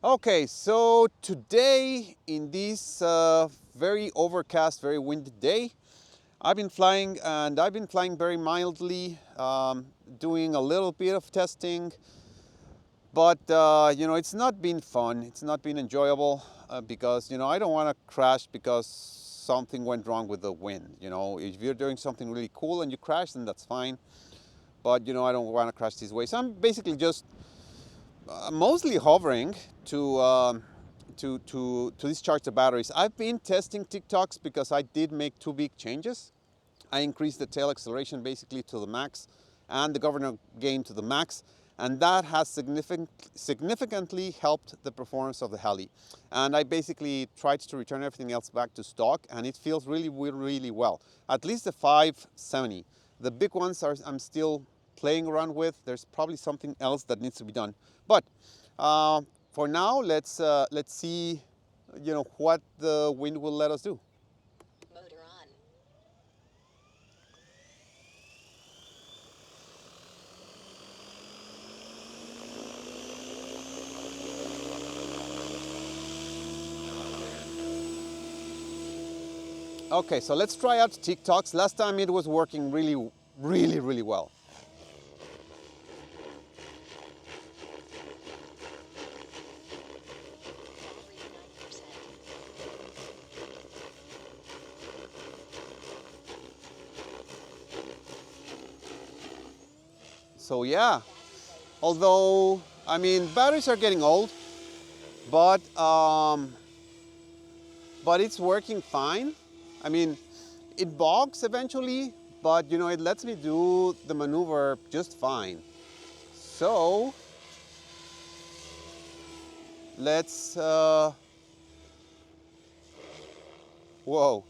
Okay, so today in this very overcast, very windy day, I've been flying and I've been flying very mildly, doing a little bit of testing, but it's not been fun. It's not been enjoyable because I don't want to crash because something went wrong with the wind. If you're doing something really cool and you crash, then that's fine. But I don't want to crash this way. So I'm basically just mostly hovering to discharge the batteries. I've been testing TikToks because I did make two big changes. I increased the tail acceleration basically to the max and the governor gain to the max, and that has significantly helped the performance of the heli. And I basically tried to return everything else back to stock, and it feels really, really well. At least the 570. The big ones I'm still playing around with. There's probably something else that needs to be done. But for now, let's see, what the wind will let us do. Motor on. Okay, so let's try out TikToks. Last time it was working really, really, really well. Battery 90%. So yeah, although, batteries are getting old, but it's working fine. It bogs eventually, but it lets me do the maneuver just fine. So let's, whoa,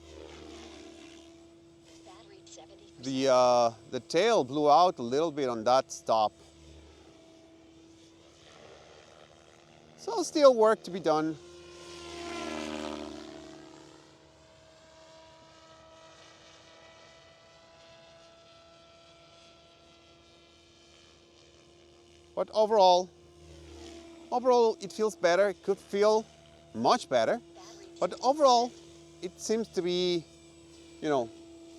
Battery 70%. the tail blew out a little bit on that stop. So still work to be done. But overall, it feels better. It could feel much better. But overall, it seems to be,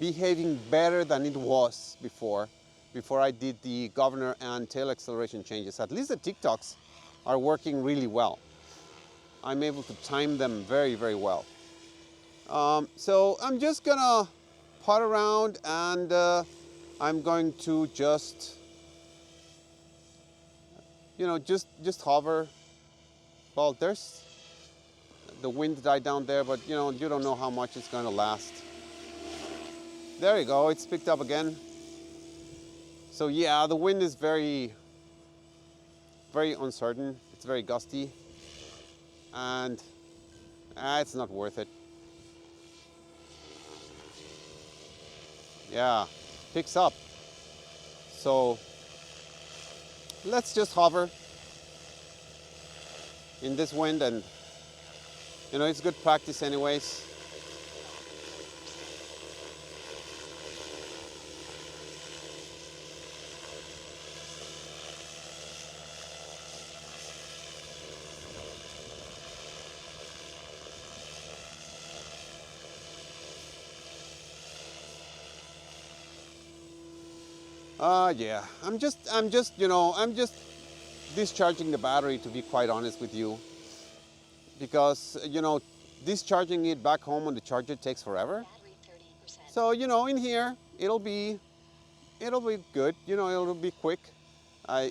behaving better than it was before I did the governor and tail acceleration changes. At least the TikToks are working really well. I'm able to time them very, very well. So I'm just gonna pot around and I'm going to just, just hover. Well, there's the wind died down there, but you don't know how much it's going to last. There you go, it's picked up again. So yeah, the wind is very, very uncertain. It's very gusty, and it's not worth it. Yeah, picks up. So let's just hover in this wind, and it's good practice anyways. Yeah, I'm just discharging the battery, to be quite honest with you, because discharging it back home on the charger takes forever. Battery 30%. So in here it'll be good. It'll be quick.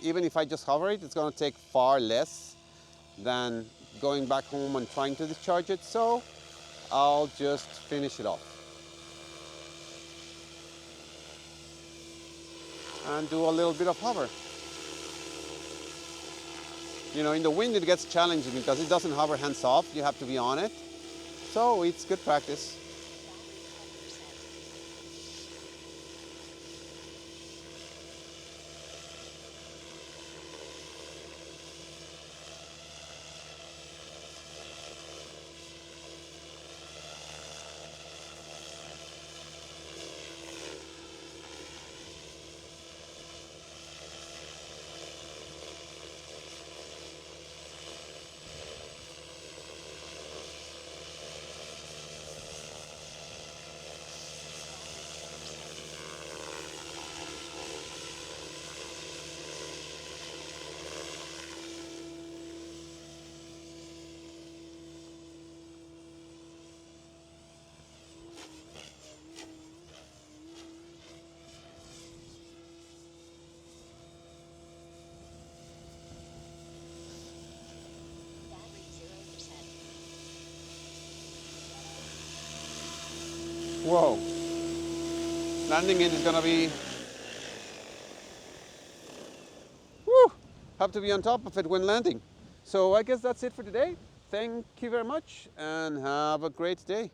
Even if I just hover it, it's going to take far less than going back home and trying to discharge it. So I'll just finish it off and do a little bit of hover. In the wind it gets challenging because it doesn't hover hands off. You have to be on it. So it's good practice. Whoa. Landing it is gonna be, woo, have to be on top of it when landing. So I guess that's it for today. Thank you very much and have a great day.